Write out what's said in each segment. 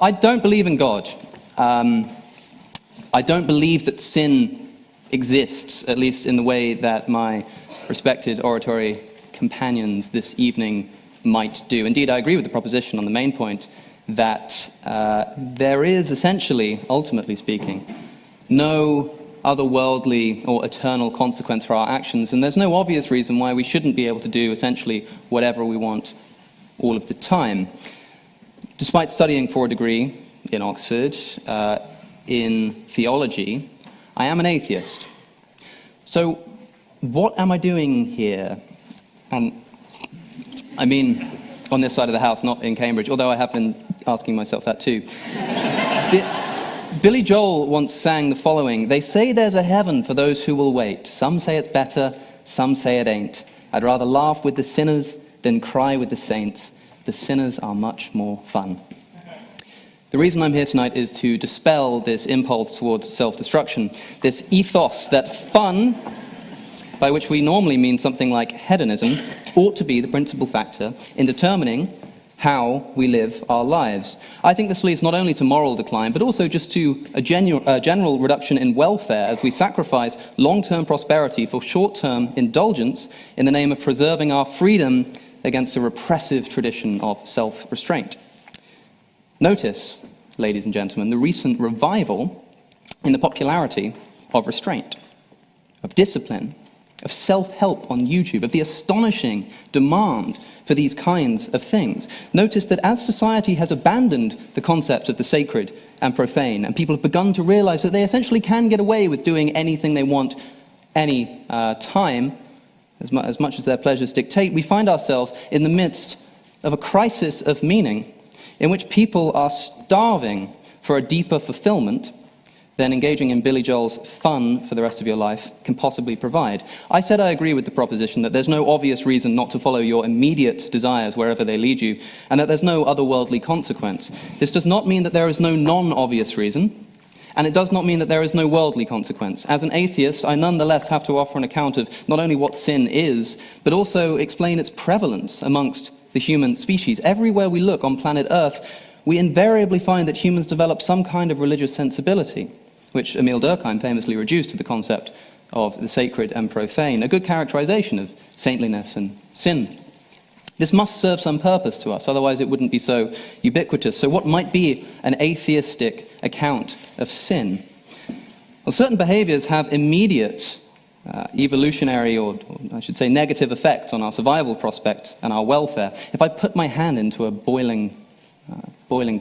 I don't believe in God. I don't believe that sin exists, at least in the way that my respected oratory companions this evening might do. Indeed, I agree with the proposition on the main point that there is essentially, ultimately speaking, no otherworldly or eternal consequence for our actions, and there's no obvious reason why we shouldn't be able to do essentially whatever we want all of the time. Despite studying for a degree in Oxford in theology, I am an atheist. So what am I doing here? And I mean, on this side of the house, not in Cambridge, although I have been asking myself that too. Billy Joel once sang the following: "They say there's a heaven for those who will wait. Some say it's better, some say it ain't. I'd rather laugh with the sinners than cry with the saints. The sinners are much more fun." The reason I'm here tonight is to dispel this impulse towards self-destruction, this ethos that fun, by which we normally mean something like hedonism, ought to be the principal factor in determining how we live our lives. I think this leads not only to moral decline, but also just to a general reduction in welfare as we sacrifice long-term prosperity for short-term indulgence in the name of preserving our freedom against a repressive tradition of self-restraint. Notice, ladies and gentlemen, the recent revival in the popularity of restraint, of discipline, of self-help on YouTube, of the astonishing demand for these kinds of things. Notice that as society has abandoned the concepts of the sacred and profane, and people have begun to realize that they essentially can get away with doing anything they want any time, as much as their pleasures dictate, we find ourselves in the midst of a crisis of meaning in which people are starving for a deeper fulfillment than engaging in Billy Joel's fun for the rest of your life can possibly provide. I said I agree with the proposition that there's no obvious reason not to follow your immediate desires wherever they lead you, and that there's no otherworldly consequence. This does not mean that there is no non-obvious reason, and it does not mean that there is no worldly consequence. As an atheist, I nonetheless have to offer an account of not only what sin is, but also explain its prevalence amongst the human species. Everywhere we look on planet Earth, we invariably find that humans develop some kind of religious sensibility, which Emile Durkheim famously reduced to the concept of the sacred and profane, a good characterization of saintliness and sin. This must serve some purpose to us, otherwise it wouldn't be so ubiquitous. So what might be an atheistic account of sin? Well, certain behaviors have immediate evolutionary, or I should say negative effects on our survival prospects and our welfare. If I put my hand into a boiling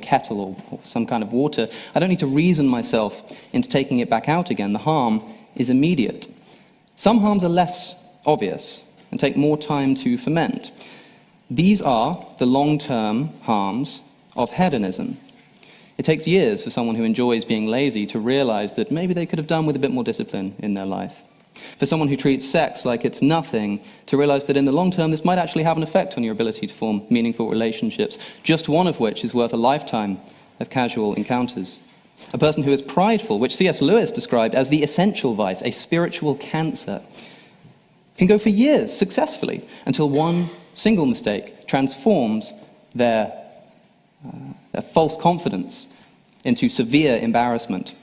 kettle or some kind of water, I don't need to reason myself into taking it back out again. The harm is immediate. Some harms are less obvious and take more time to ferment. These are the long-term harms of hedonism. It takes years for someone who enjoys being lazy to realize that maybe they could have done with a bit more discipline in their life. For someone who treats sex like it's nothing, to realize that in the long term this might actually have an effect on your ability to form meaningful relationships, just one of which is worth a lifetime of casual encounters. A person who is prideful, which C.S. Lewis described as the essential vice, a spiritual cancer, can go for years successfully until one single mistake transforms their false confidence into severe embarrassment.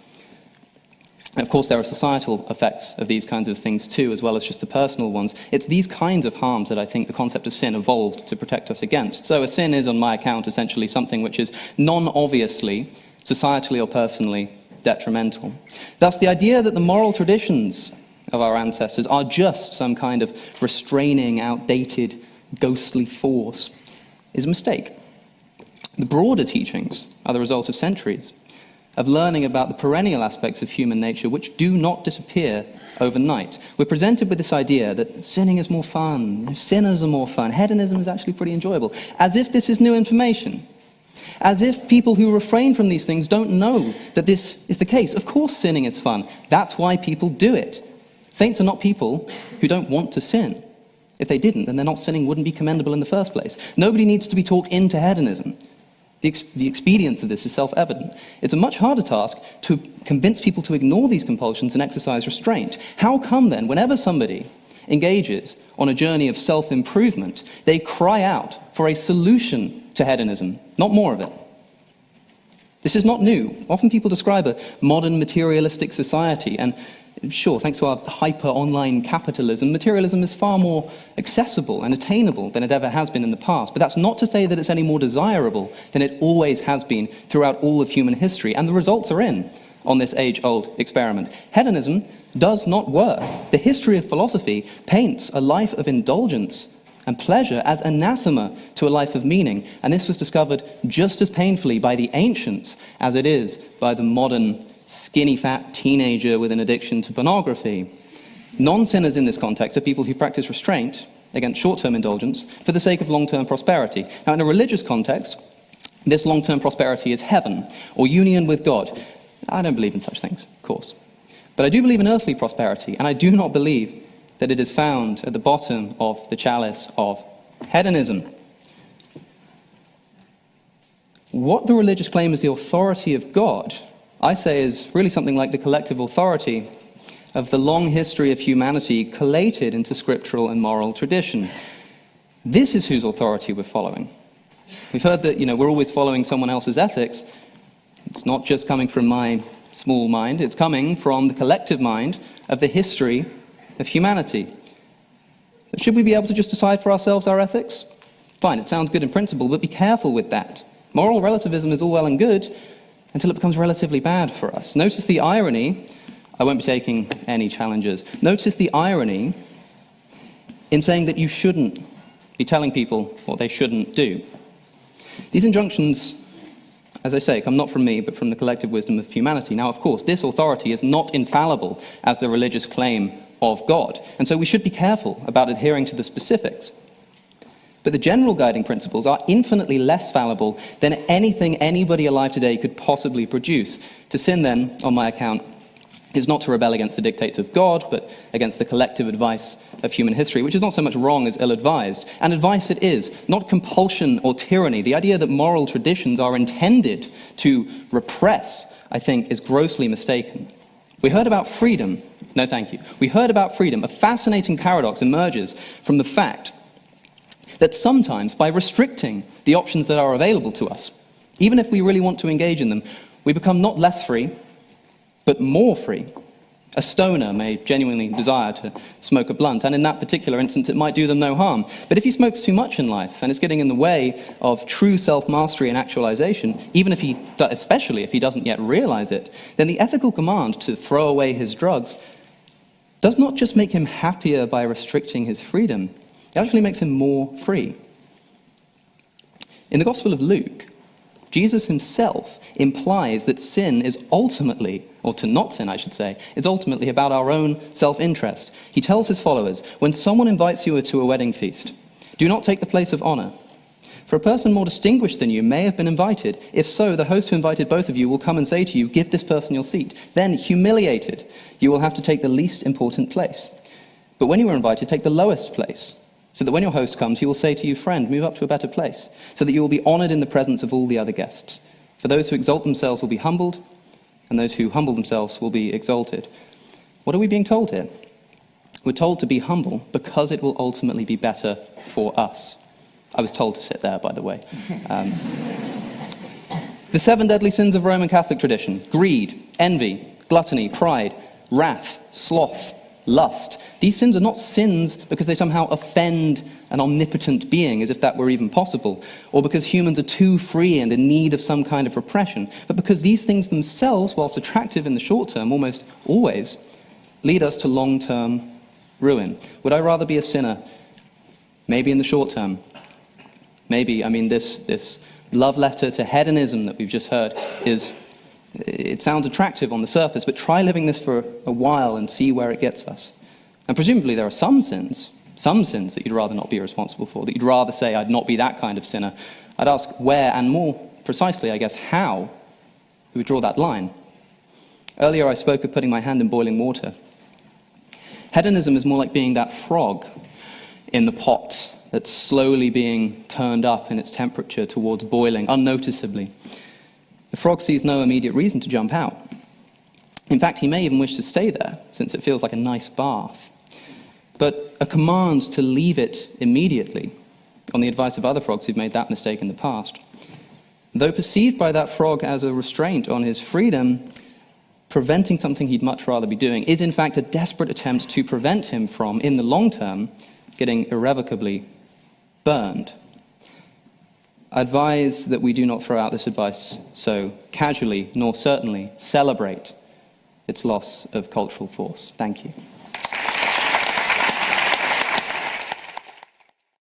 And of course, there are societal effects of these kinds of things too, as well as just the personal ones. It's these kinds of harms that I think the concept of sin evolved to protect us against. So a sin is, on my account, essentially something which is non-obviously, societally or personally, detrimental. Thus, the idea that the moral traditions of our ancestors are just some kind of restraining, outdated, ghostly force is a mistake. The broader teachings are the result of centuries of learning about the perennial aspects of human nature which do not disappear overnight. We're presented with this idea that sinning is more fun, sinners are more fun, hedonism is actually pretty enjoyable, as if this is new information. As if people who refrain from these things don't know that this is the case. Of course sinning is fun. That's why people do it. Saints are not people who don't want to sin. If they didn't, then their not sinning wouldn't be commendable in the first place. Nobody needs to be talked into hedonism. The expedience of this is self-evident. It's a much harder task to convince people to ignore these compulsions and exercise restraint. How come then, whenever somebody engages on a journey of self-improvement, they cry out for a solution to hedonism, not more of it? This is not new. Often people describe a modern materialistic society, and sure, thanks to our hyper-online capitalism, materialism is far more accessible and attainable than it ever has been in the past. But that's not to say that it's any more desirable than it always has been throughout all of human history, and the results are in on this age-old experiment. Hedonism does not work. The history of philosophy paints a life of indulgence and pleasure as anathema to a life of meaning, and this was discovered just as painfully by the ancients as it is by the modern skinny fat teenager with an addiction to pornography. Non-sinners in this context are people who practice restraint against short-term indulgence for the sake of long-term prosperity. Now, in a religious context, this long-term prosperity is heaven or union with God. I don't believe in such things, of course. But I do believe in earthly prosperity, and I do not believe that it is found at the bottom of the chalice of hedonism. What the religious claim is the authority of God, I say, is really something like the collective authority of the long history of humanity collated into scriptural and moral tradition. This is whose authority we're following. We've heard that, we're always following someone else's ethics. It's not just coming from my small mind, it's coming from the collective mind of the history of humanity. Should we be able to just decide for ourselves our ethics? Fine, it sounds good in principle, but be careful with that. Moral relativism is all well and good until it becomes relatively bad for us. Notice the irony. I won't be taking any challenges. Notice the irony in saying that you shouldn't be telling people what they shouldn't do. These injunctions, as I say, come not from me, but from the collective wisdom of humanity. Now, of course, this authority is not infallible as the religious claim of God, and so we should be careful about adhering to the specifics. But the general guiding principles are infinitely less fallible than anything anybody alive today could possibly produce. To sin, then, on my account, is not to rebel against the dictates of God, but against the collective advice of human history, which is not so much wrong as ill-advised. And advice it is, not compulsion or tyranny. The idea that moral traditions are intended to repress, I think, is grossly mistaken. We heard about freedom. No, thank you. We heard about freedom. A fascinating paradox emerges from the fact that sometimes, by restricting the options that are available to us, even if we really want to engage in them, we become not less free, but more free. A stoner may genuinely desire to smoke a blunt, and in that particular instance, it might do them no harm. But if he smokes too much in life, and it's getting in the way of true self-mastery and actualization, especially if he doesn't yet realize it, then the ethical command to throw away his drugs does not just make him happier by restricting his freedom, it actually makes him more free. In the Gospel of Luke, Jesus himself implies that sin is ultimately, or to not sin, I should say, is ultimately about our own self-interest. He tells his followers, when someone invites you to a wedding feast, do not take the place of honor. For a person more distinguished than you may have been invited. If so, the host who invited both of you will come and say to you, give this person your seat. Then, humiliated, you will have to take the least important place. But when you are invited, take the lowest place, so that when your host comes, he will say to you, friend, move up to a better place, so that you will be honored in the presence of all the other guests. For those who exalt themselves will be humbled, and those who humble themselves will be exalted. What are we being told here? We're told to be humble because it will ultimately be better for us. I was told to sit there, by the way. The 7 deadly sins of Roman Catholic tradition: greed, envy, gluttony, pride, wrath, sloth, lust. These sins are not sins because they somehow offend an omnipotent being, as if that were even possible, or because humans are too free and in need of some kind of repression, but because these things themselves, whilst attractive in the short term, almost always lead us to long-term ruin. Would I rather be a sinner? Maybe in the short term. Maybe, this love letter to hedonism that we've just heard it sounds attractive on the surface, but try living this for a while and see where it gets us. And presumably there are some sins that you'd rather not be responsible for, that you'd rather say, I'd not be that kind of sinner. I'd ask where, and more precisely, I guess, how we would draw that line. Earlier I spoke of putting my hand in boiling water. Hedonism is more like being that frog in the pot that's slowly being turned up in its temperature towards boiling, unnoticeably. The frog sees no immediate reason to jump out. In fact, he may even wish to stay there, since it feels like a nice bath. But a command to leave it immediately, on the advice of other frogs who've made that mistake in the past, Though perceived by that frog as a restraint on his freedom, preventing something he'd much rather be doing is in fact a desperate attempt to prevent him from, in the long term, getting irrevocably burned. I advise that we do not throw out this advice so casually, nor certainly celebrate its loss of cultural force. Thank you.